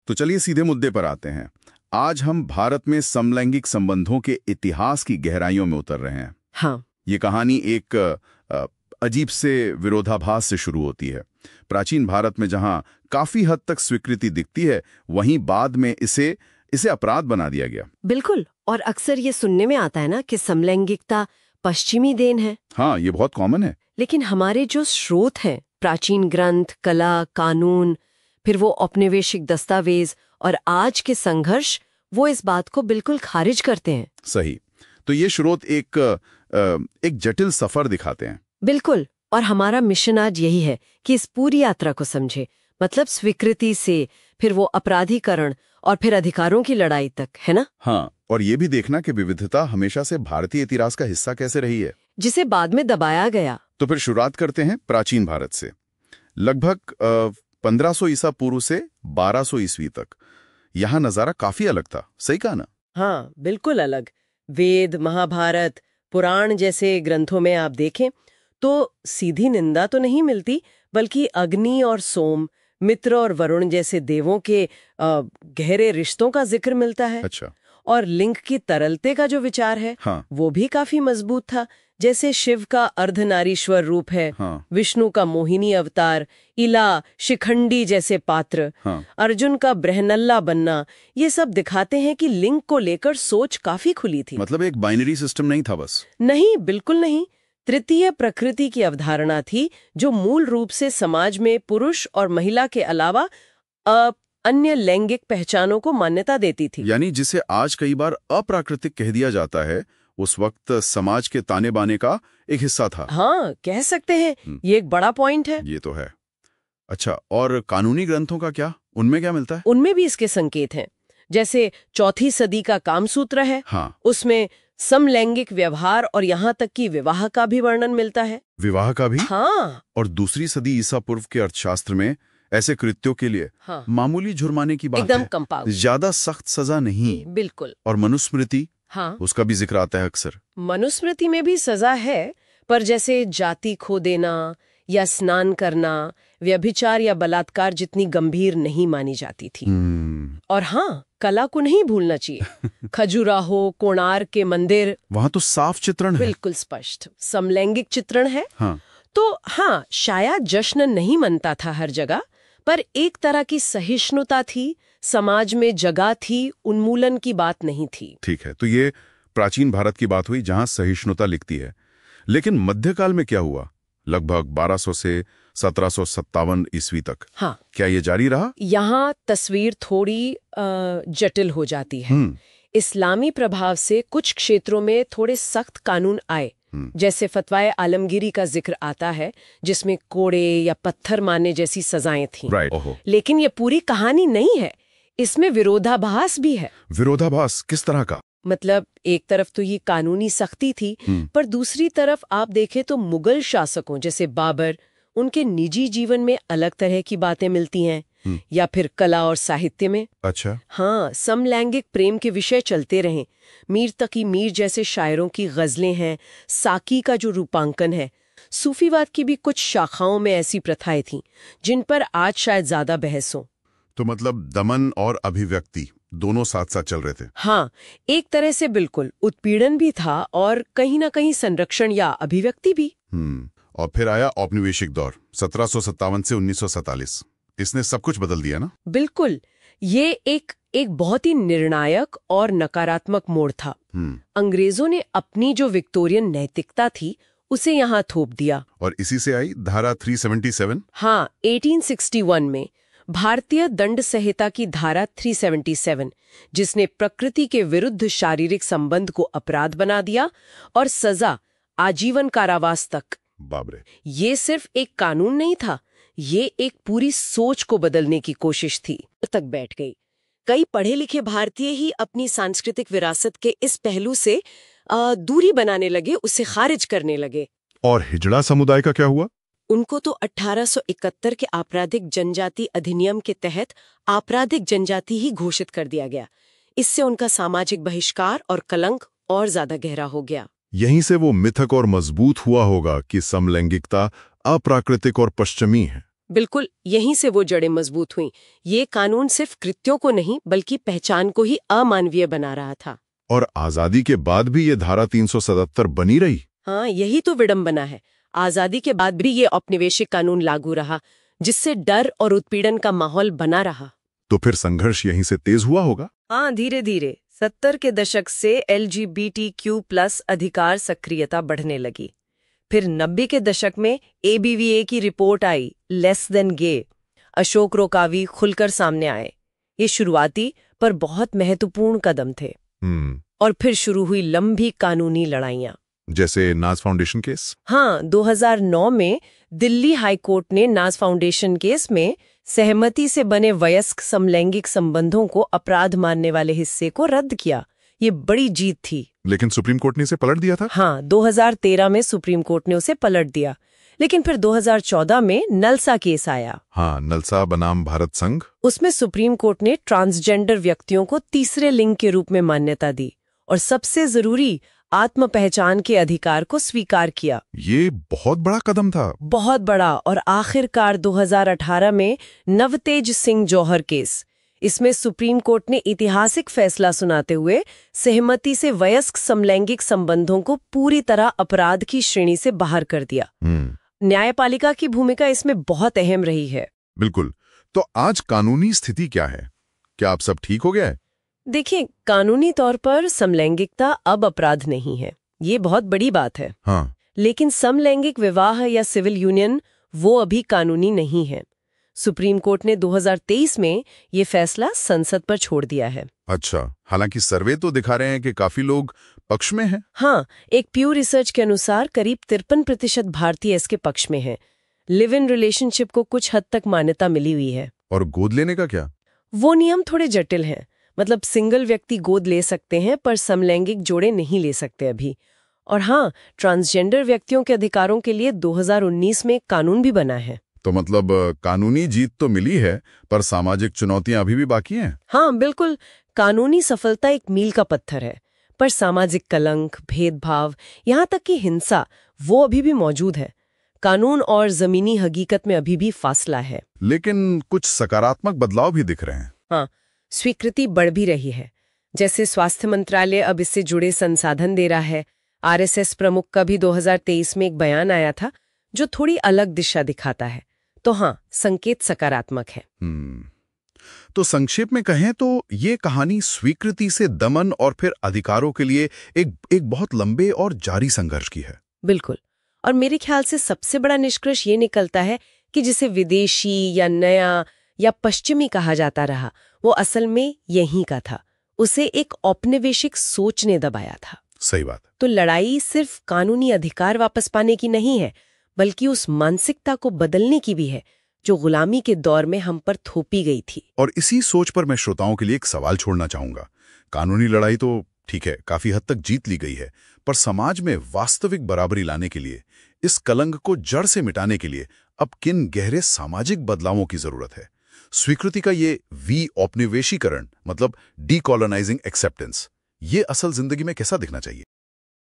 तो चलिए सीधे मुद्दे पर आते हैं। आज हम भारत में समलैंगिक संबंधों के इतिहास की गहराइयों में उतर रहे हैं। हाँ। ये कहानी एक अजीब से विरोधाभास से शुरू होती है। प्राचीन भारत में जहां काफी हद तक स्वीकृति दिखती है, वहीं बाद में इसे अपराध बना दिया गया। बिल्कुल। और अक्सर ये सुनने में आता है ना कि समलैंगिकता पश्चिमी देन है। हाँ, ये बहुत कॉमन है। लेकिन हमारे जो स्रोत हैं, प्राचीन ग्रंथ, कला, कानून, फिर वो औपनिवेशिक दस्तावेज और आज के संघर्ष, वो इस बात को बिल्कुल खारिज करते हैं। सही। तो ये स्रोत एक जटिल सफर दिखाते हैं। बिल्कुल। और हमारा मिशन आज यही है कि इस पूरी यात्रा को समझे, मतलब स्वीकृति से फिर वो अपराधीकरण और फिर अधिकारों की लड़ाई तक, है ना? हाँ, और ये भी देखना कि विविधता हमेशा से भारतीय इतिहास का हिस्सा कैसे रही है, जिसे बाद में दबाया गया। तो फिर शुरुआत करते हैं प्राचीन भारत से। लगभग 1500 ईसा पूर्व से 1200 ईस्वी तक यहाँ नजारा काफी अलग था। सही कहा ना? हाँ, बिल्कुल अलग। वेद, महाभारत, पुराण जैसे ग्रंथों में आप देखें तो सीधी निंदा तो नहीं मिलती, बल्कि अग्नि और सोम, मित्र और वरुण जैसे देवों के गहरे रिश्तों का जिक्र मिलता है। अच्छा। और लिंग की तरलते का जो विचार है, हाँ। वो भी काफी मजबूत था। जैसे शिव का अर्धनारीश्वर रूप है, हाँ। विष्णु का मोहिनी अवतार, इला, शिखंडी जैसे पात्र, हाँ। अर्जुन का ब्रहनल्ला बनना, ये सब दिखाते हैं कि लिंग को लेकर सोच काफी खुली थी। मतलब एक बाइनरी सिस्टम नहीं था बस। नहीं, बिल्कुल नहीं। तृतीय प्रकृति की अवधारणा थी, जो मूल रूप से समाज में पुरुष और महिला के अलावा अन्य लैंगिक पहचानों को मान्यता देती थी। यानी जिसे आज कई बार अप्राकृतिक कह दिया जाता है, उस वक्त समाज के ताने बाने का एक हिस्सा था। हाँ, कह सकते हैं। ये एक बड़ा पॉइंट है। ये तो है। अच्छा, और कानूनी ग्रंथों का क्या? उनमें क्या मिलता है? उनमें भी इसके संकेत हैं। जैसे 4वीं सदी का कामसूत्र है। हाँ। उसमें समलैंगिक व्यवहार और यहाँ तक कि विवाह का भी वर्णन मिलता है। विवाह का भी? हाँ। और दूसरी सदी ईसा पूर्व के अर्थशास्त्र में ऐसे कृत्यों के लिए हाँ, मामूली जुर्माने की बात एकदम है, कंपाउंड, ज्यादा सख्त सजा नहीं। बिल्कुल। और मनुस्मृति, हाँ, उसका भी जिक्र आता है अक्सर। मनुस्मृति में भी सजा है, पर जैसे जाति खो देना या स्नान करना, व्यभिचार या बलात्कार जितनी गंभीर नहीं मानी जाती थी। और हाँ, कला को नहीं भूलना चाहिए। खजुराहो, कोणार्क के मंदिर, वहां तो साफ चित्रण है। बिल्कुल स्पष्ट समलैंगिक चित्रण है। हाँ। तो हाँ, शायद जश्न नहीं मनता था हर जगह, पर एक तरह की सहिष्णुता थी, समाज में जगह थी, उन्मूलन की बात नहीं थी। ठीक है, तो ये प्राचीन भारत की बात हुई जहां सहिष्णुता लिखती है। लेकिन मध्यकाल में क्या हुआ? लगभग 1200 से 1757 ईस्वी तक। हाँ। क्या ये जारी रहा? यहाँ तस्वीर थोड़ी जटिल हो जाती है। इस्लामी प्रभाव से कुछ क्षेत्रों में थोड़े सख्त कानून आए, जैसे फतवाए आलमगीरी का जिक्र आता है, जिसमें कोड़े या पत्थर मारने जैसी सजाएं थीं। लेकिन ये पूरी कहानी नहीं है, इसमें विरोधाभास भी है। विरोधाभास किस तरह का? मतलब एक तरफ तो ये कानूनी सख्ती थी, पर दूसरी तरफ आप देखें तो मुगल शासकों जैसे बाबर, उनके निजी जीवन में अलग तरह की बातें मिलती हैं, या फिर कला और साहित्य में। अच्छा। हाँ, समलैंगिक प्रेम के विषय चलते रहे। मीर तकी मीर जैसे शायरों की गजलें हैं, साकी का जो रूपांकन है, सूफीवाद की भी कुछ शाखाओं में ऐसी प्रथाएं थीं, जिन पर आज शायद ज्यादा बहस हो। तो मतलब दमन और अभिव्यक्ति दोनों साथ साथ चल रहे थे। हाँ, एक तरह से बिल्कुल उत्पीड़न भी था और कहीं ना कहीं संरक्षण या अभिव्यक्ति भी। और फिर आया औपनिवेशिक दौर 1757 से 1947। इसने सब कुछ बदल दिया ना? बिल्कुल। ये एक बहुत ही निर्णायक और नकारात्मक मोड़ था। अंग्रेजों ने अपनी जो विक्टोरियन नैतिकता थी, उसे यहाँ थोप दिया। और इसी से आई धारा 377। हाँ, 1861 में भारतीय दंड संहिता की धारा 377, जिसने प्रकृति के विरुद्ध शारीरिक संबंध को अपराध बना दिया और सजा आजीवन कारावास तक। बाबरे। ये सिर्फ एक कानून नहीं था, ये एक पूरी सोच को बदलने की कोशिश थी। तक बैठ गई। कई पढ़े लिखे भारतीय ही अपनी सांस्कृतिक विरासत के इस पहलू से दूरी बनाने लगे, उसे खारिज करने लगे। और हिजड़ा समुदाय का क्या हुआ? उनको तो 1871 के आपराधिक जनजाति अधिनियम के तहत आपराधिक जनजाति ही घोषित कर दिया गया। इससे उनका सामाजिक बहिष्कार और कलंक और ज्यादा गहरा हो गया। यहीं से वो मिथक और मजबूत हुआ होगा कि समलैंगिकता अप्राकृतिक और पश्चिमी है। बिल्कुल, यहीं से वो जड़ें मजबूत हुईं। ये कानून सिर्फ कृत्यों को नहीं बल्कि पहचान को ही अमानवीय बना रहा था। और आजादी के बाद भी ये धारा 377 बनी रही। हाँ, यही तो विडंबना है। आजादी के बाद भी ये औपनिवेशिक कानून लागू रहा, जिससे डर और उत्पीड़न का माहौल बना रहा। तो फिर संघर्ष यहीं से तेज हुआ होगा। हाँ, धीरे धीरे 70 के दशक से LGBTQ+ अधिकार सक्रियता बढ़ने लगी। फिर 90 के दशक में ABVA की रिपोर्ट आई, लेस देन गे। अशोक रोकावी खुलकर सामने आए। ये शुरुआती पर बहुत महत्वपूर्ण कदम थे। और फिर शुरू हुई लंबी कानूनी लड़ाइयां, जैसे नाज फाउंडेशन केस। हाँ, 2009 में दिल्ली हाई कोर्ट ने नाज फाउंडेशन केस में सहमति से बने वयस्क समलैंगिक संबंधों को अपराध मानने वाले हिस्से को रद्द किया। ये बड़ी जीत थी। लेकिन सुप्रीम कोर्ट ने इसे पलट दिया था। हाँ, 2013 में सुप्रीम कोर्ट ने उसे पलट दिया। लेकिन फिर 2014 में नलसा केस आया। हाँ, नलसा बनाम भारत संघ। उसमें सुप्रीम कोर्ट ने ट्रांसजेंडर व्यक्तियों को तीसरे लिंग के रूप में मान्यता दी और सबसे जरूरी आत्म पहचान के अधिकार को स्वीकार किया। ये बहुत बड़ा कदम था। बहुत बड़ा। और आखिरकार 2018 में नवतेज सिंह जौहर केस। इसमें सुप्रीम कोर्ट ने ऐतिहासिक फैसला सुनाते हुए सहमति से वयस्क समलैंगिक संबंधों को पूरी तरह अपराध की श्रेणी से बाहर कर दिया। न्यायपालिका की भूमिका इसमें बहुत अहम रही है। बिल्कुल। तो आज कानूनी स्थिति क्या है? क्या अब सब ठीक हो गया है? देखिए, कानूनी तौर पर समलैंगिकता अब अपराध नहीं है। ये बहुत बड़ी बात है। हाँ। लेकिन समलैंगिक विवाह या सिविल यूनियन वो अभी कानूनी नहीं है। सुप्रीम कोर्ट ने 2023 में ये फैसला संसद पर छोड़ दिया है। अच्छा, हालांकि सर्वे तो दिखा रहे हैं कि काफी लोग पक्ष में हैं। हाँ, एक प्यू रिसर्च के अनुसार करीब 53% भारतीय इसके पक्ष में हैं। लिव इन रिलेशनशिप को कुछ हद तक मान्यता मिली हुई है। और गोद लेने का क्या? वो नियम थोड़े जटिल हैं। मतलब सिंगल व्यक्ति गोद ले सकते हैं पर समलैंगिक जोड़े नहीं ले सकते अभी। और हाँ, ट्रांसजेंडर व्यक्तियों के अधिकारों के लिए 2019 में कानून भी बना है। तो मतलब कानूनी जीत तो मिली है, पर सामाजिक चुनौतियां अभी भी बाकी हैं। हाँ, बिल्कुल। कानूनी सफलता एक मील का पत्थर है, पर सामाजिक कलंक, भेदभाव, यहाँ तक कि हिंसा, वो अभी भी मौजूद है। कानून और जमीनी हकीकत में अभी भी फासला है। लेकिन कुछ सकारात्मक बदलाव भी दिख रहे हैं। हाँ, स्वीकृति बढ़ भी रही है। जैसे स्वास्थ्य मंत्रालय अब इससे जुड़े संसाधन दे रहा है। RSS प्रमुख का भी 2023 में एक बयान आया था जो थोड़ी अलग दिशा दिखाता है। तो हाँ, संकेत सकारात्मक है। तो संक्षेप में कहें तो ये कहानी स्वीकृति से दमन और फिर अधिकारों के लिए एक बहुत लंबे और जारी संघर्ष की है। बिल्कुल। और मेरे ख्याल से सबसे बड़ा निष्कर्ष ये निकलता है कि जिसे विदेशी या नया या पश्चिमी कहा जाता रहा, वो असल में यहीं का था। उसे एक औपनिवेशिक सोच ने दबाया था। सही बात। तो लड़ाई सिर्फ कानूनी अधिकार वापस पाने की नहीं है, बल्कि उस मानसिकता को बदलने की भी है जो गुलामी के दौर में हम पर थोपी गई थी। और इसी सोच पर मैं श्रोताओं के लिए एक सवाल छोड़ना चाहूंगा। कानूनी लड़ाई तो ठीक है, काफी हद तक जीत ली गई है, पर समाज में वास्तविक बराबरी लाने के लिए, इस कलंक को जड़ से मिटाने के लिए अब किन गहरे सामाजिक बदलावों की जरूरत है? स्वीकृति का ये औपनिवेशीकरण, मतलब डीकॉलोनाइजिंग एक्सेप्टेंस, ये असल जिंदगी में कैसा दिखना चाहिए?